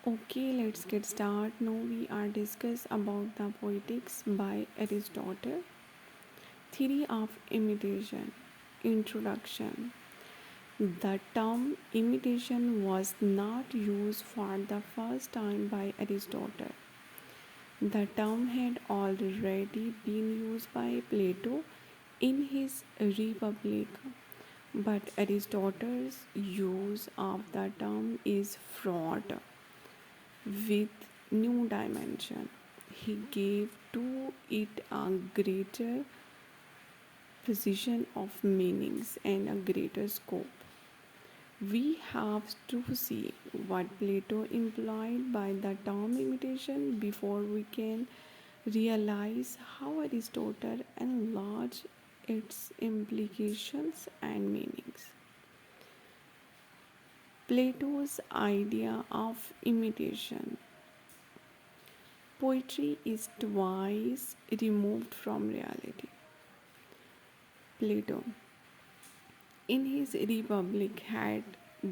Okay, let's get started. Now we are discuss about the Poetics by Aristotle. Theory of Imitation. Introduction. The term imitation was not used for the first time by Aristotle. The term had already been used by Plato in his Republic, but Aristotle's use of the term is fraught with new dimension. He gave to it a greater precision of meanings and a greater scope. We have to see what Plato implied by the term imitation before we can realize how Aristotle enlarged its implications and meanings. Plato's idea of imitation. Poetry is twice removed from reality. Plato, in his Republic, had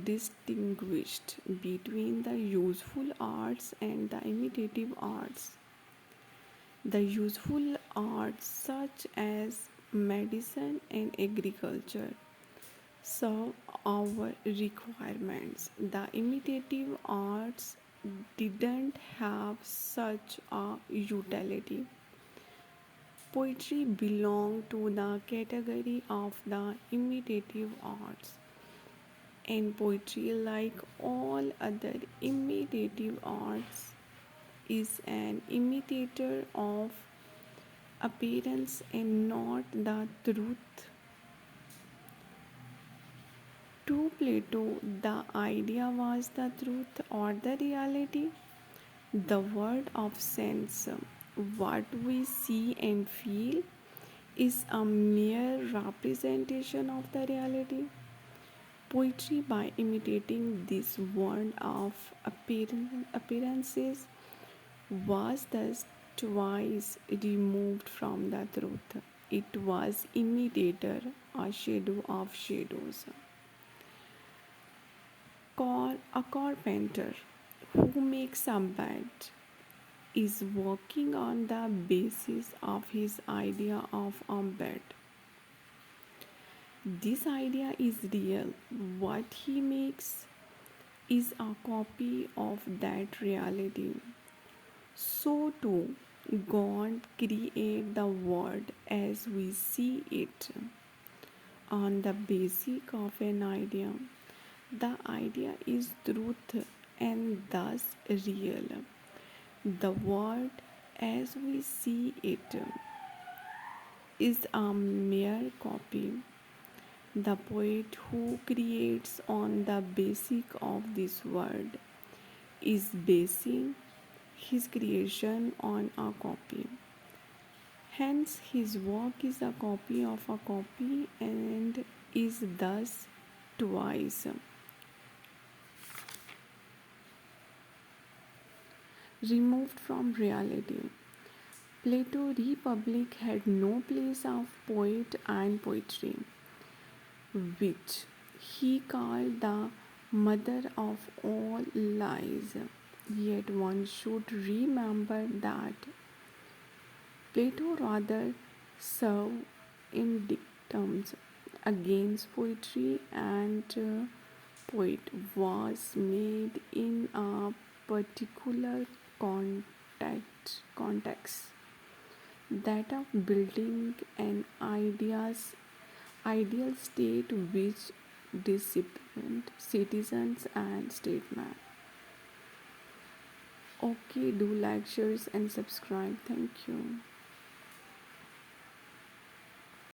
distinguished between the useful arts and the imitative arts. The useful arts, such as medicine and agriculture, serve our requirements. The imitative arts didn't have such a utility. Poetry belonged to the category of the imitative arts, and poetry, like all other imitative arts, is an imitator of appearance and not the truth. To Plato, the idea was the truth or the reality, the word of sense. What we see and feel is a mere representation of the reality. Poetry, by imitating this world of appearances, was thus twice removed from the truth. It was imitator, a shadow of shadows. A carpenter who makes a bed is working on the basis of his idea of a bed. This idea is real. What he makes is a copy of that reality. So too, God created the world as we see it on the basis of an idea. The idea is truth and thus real. The world as we see it is a mere copy. The poet who creates on the basis of this world is basing his creation on a copy. Hence, his work is a copy of a copy and is thus twice removed from reality. Plato Republic had no place of poet and poetry, which he called the mother of all lies. Yet one should remember that Plato rather served in dictums against poetry, and poet was made in a particular context, that of building an ideal state which disciplined citizens and statesmen. Okay, do like, share, and subscribe. Thank you.